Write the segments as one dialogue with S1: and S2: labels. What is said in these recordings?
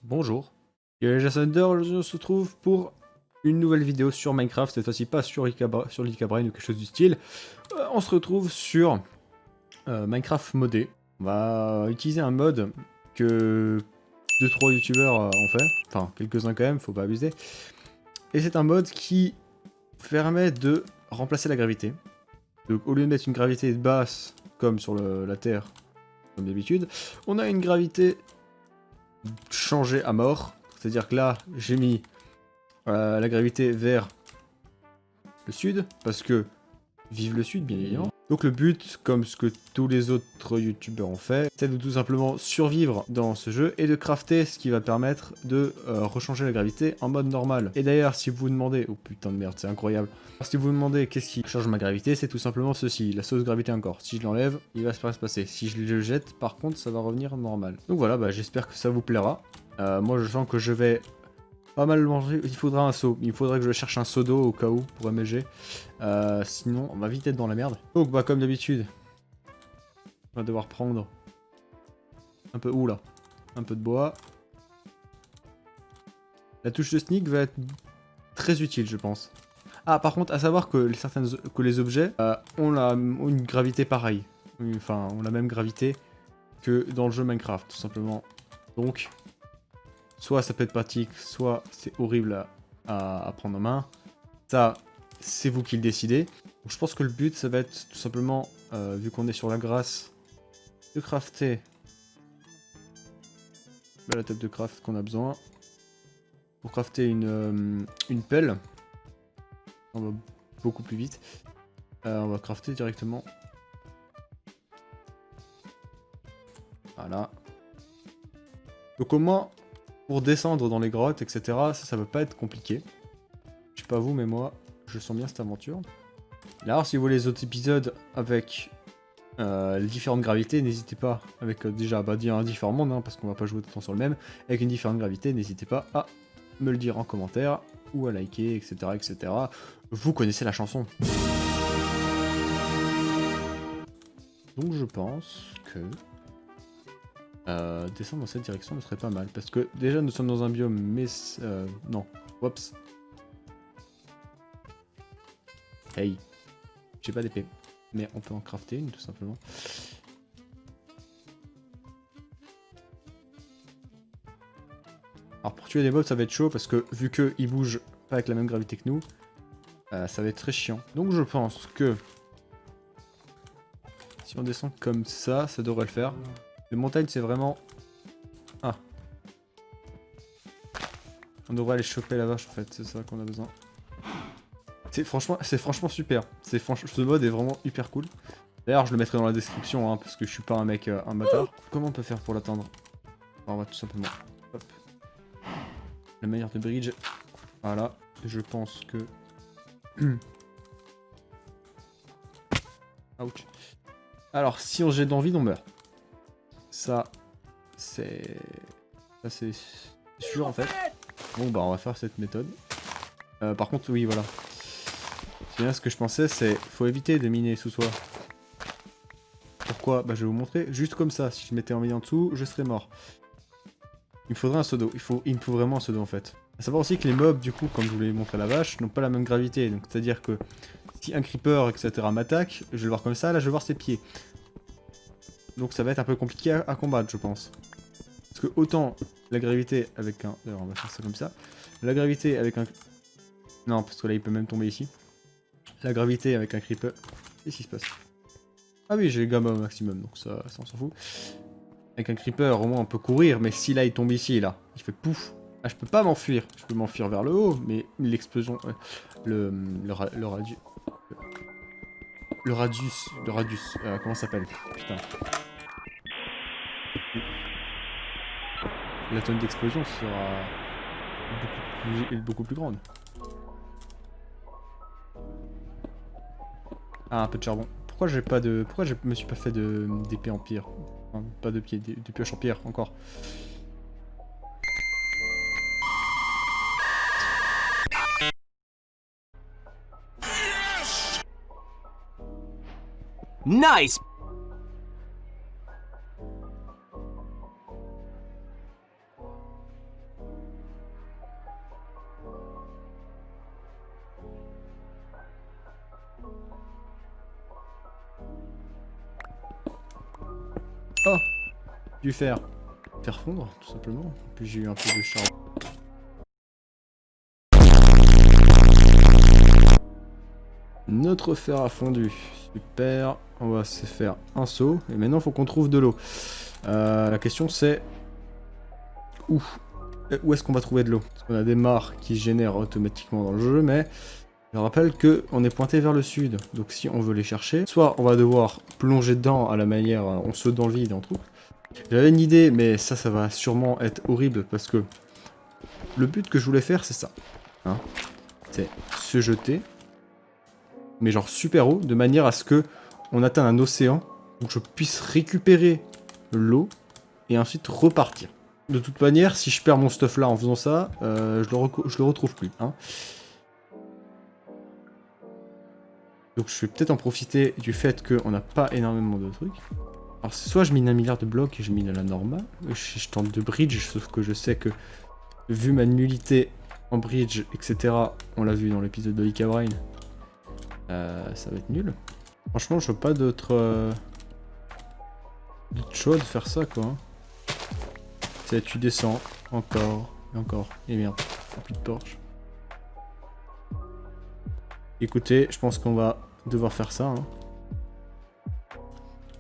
S1: Bonjour. Jason Dor, aujourd'hui on se retrouve pour une nouvelle vidéo sur Minecraft, cette fois-ci pas sur Lika Brain ou quelque chose du style. On se retrouve sur Minecraft modé. On va utiliser un mode que 2-3 youtubeurs ont fait, enfin quelques-uns quand même, faut pas abuser. Et c'est un mode qui permet de remplacer la gravité. Donc au lieu de mettre une gravité basse comme sur la Terre, comme d'habitude, on a une gravité changée à mort. C'est-à-dire que là, j'ai mis la gravité vers le sud, parce que vive le sud, bien évidemment. Donc le but, comme ce que tous les autres youtubeurs ont fait, c'est de tout simplement survivre dans ce jeu et de crafter ce qui va permettre de rechanger la gravité en mode normal. Et d'ailleurs, si vous vous demandez... Oh putain de merde, c'est incroyable. Si vous vous demandez qu'est-ce qui change ma gravité, c'est tout simplement ceci, la sauce gravité encore. Si je l'enlève, il va se passer. Si je le jette, par contre, ça va revenir normal. Donc voilà, bah, j'espère que ça vous plaira. Moi, je sens que je vais... pas mal manger, il faudra un seau. Il faudrait que je cherche un seau d'eau au cas où pour MLG. Sinon, on va vite être dans la merde. Donc, bah, comme d'habitude, on va devoir prendre un peu. Oula, un peu de bois. La touche de sneak va être très utile, je pense. Ah, par contre, à savoir que les objets ont une gravité pareille. Enfin, ont la même gravité que dans le jeu Minecraft, tout simplement. Donc, soit ça peut être pratique, soit c'est horrible à prendre en main. Ça, c'est vous qui le décidez. Donc, je pense que le but, ça va être tout simplement, vu qu'on est sur la grâce, de crafter la table de craft qu'on a besoin. Pour crafter une pelle, on va beaucoup plus vite. On va crafter directement. Voilà. Donc au moins, pour descendre dans les grottes, etc., ça va pas être compliqué. Je sais pas vous, mais moi, je sens bien cette aventure. Là, alors, si vous voulez les autres épisodes avec les différentes gravités, n'hésitez pas, avec déjà dire un différent monde, hein, parce qu'on va pas jouer tout le temps sur le même, avec une différente gravité, n'hésitez pas à me le dire en commentaire, ou à liker, etc., etc. Vous connaissez la chanson. Donc je pense que descendre dans cette direction ne serait pas mal, parce que déjà nous sommes dans un biome, mais non, oups. Hey, j'ai pas d'épée, mais on peut en crafter une tout simplement. Alors pour tuer des mobs ça va être chaud parce que vu qu'ils bougent pas avec la même gravité que nous, ça va être très chiant. Donc je pense que si on descend comme ça, ça devrait le faire. Les montagnes c'est vraiment... Ah. On devrait aller choper la vache en fait, c'est ça qu'on a besoin. C'est franchement super. Ce mode est vraiment hyper cool. D'ailleurs je le mettrai dans la description hein, parce que je suis pas un mec, un bâtard. Comment on peut faire pour l'atteindre? On va tout simplement... Hop. La manière de bridge. Voilà. Je pense que... Ouch. Alors, si on jette dans le vide, on meurt. Ça, c'est sûr en fait. Bon, bah, on va faire cette méthode. Par contre, oui, voilà. C'est bien ce que je pensais, c'est faut éviter de miner sous soi. Pourquoi? Bah, je vais vous montrer. Juste comme ça, si je mettais en mine en dessous, je serais mort. Il me faudrait un seau d'eau. Il me faut vraiment un seau d'eau en fait. A savoir aussi que les mobs, du coup, comme je vous l'ai montré la vache, n'ont pas la même gravité. Donc, c'est-à-dire que si un creeper, etc. m'attaque, je vais le voir comme ça, là je vais voir ses pieds. Donc ça va être un peu compliqué à combattre, je pense. Parce que autant la gravité avec un... D'ailleurs, on va faire ça comme ça. La gravité avec un... Non, parce que là, il peut même tomber ici. La gravité avec un creeper... Qu'est-ce qui se passe? Ah oui, j'ai le gamma au maximum, donc ça on s'en fout. Avec un creeper, au moins, on peut courir, mais si là, il tombe ici, là, il fait pouf. Ah, je peux pas m'enfuir. Je peux m'enfuir vers le haut, mais l'explosion... le radius... Le radius... comment ça s'appelle? Putain. La zone d'explosion sera beaucoup plus grande. Ah, un peu de charbon. Pourquoi j'ai pas de... Pourquoi je me suis pas fait d'épée en pierre? Enfin, pas de pied, de pioche en pierre, encore.
S2: Nice!
S1: Oh, du fer. Faire fondre, tout simplement. Puis j'ai eu un peu de charbon. Notre fer a fondu. Super. On va se faire un seau. Et maintenant, il faut qu'on trouve de l'eau. La question c'est... Où est-ce qu'on va trouver de l'eau? Parce qu'on a des mares qui se génèrent automatiquement dans le jeu, mais... Je rappelle qu'on est pointé vers le sud. Donc si on veut les chercher, soit on va devoir plonger dedans à la manière... On saute dans le vide et on trouve. J'avais une idée, mais ça va sûrement être horrible parce que... Le but que je voulais faire, c'est ça. Hein, c'est se jeter, mais genre super haut, de manière à ce que on atteigne un océan où je puisse récupérer l'eau et ensuite repartir. De toute manière, si je perds mon stuff là en faisant ça, je le retrouve plus. Hein. Donc je vais peut-être en profiter du fait qu'on n'a pas énormément de trucs. Alors soit je mine 1 milliard de blocs et je mine à la normale, je tente de bridge, sauf que je sais que vu ma nullité en bridge, etc., on l'a vu dans l'épisode de Hecabrine, ça va être nul. Franchement, je vois pas d'autre chose de faire ça, quoi. C'est tu descends, encore, et encore, et merde, plus de torche. Écoutez, je pense qu'on va devoir faire ça. Hein.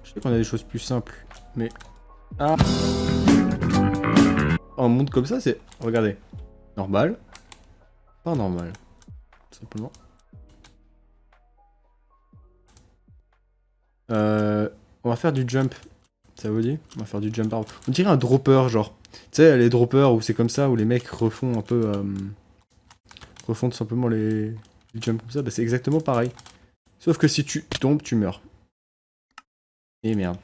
S1: Je sais qu'on a des choses plus simples, mais... Ah, un monde comme ça, c'est... Regardez. Normal. Pas normal. Tout simplement. On va faire du jump. Ça vous dit? On va faire du jump out. On dirait un dropper, genre. Tu sais, les droppers où c'est comme ça, où les mecs refont un peu... refont tout simplement les jumps comme ça. Bah, c'est exactement pareil. Sauf que si tu tombes, tu meurs. Et merde.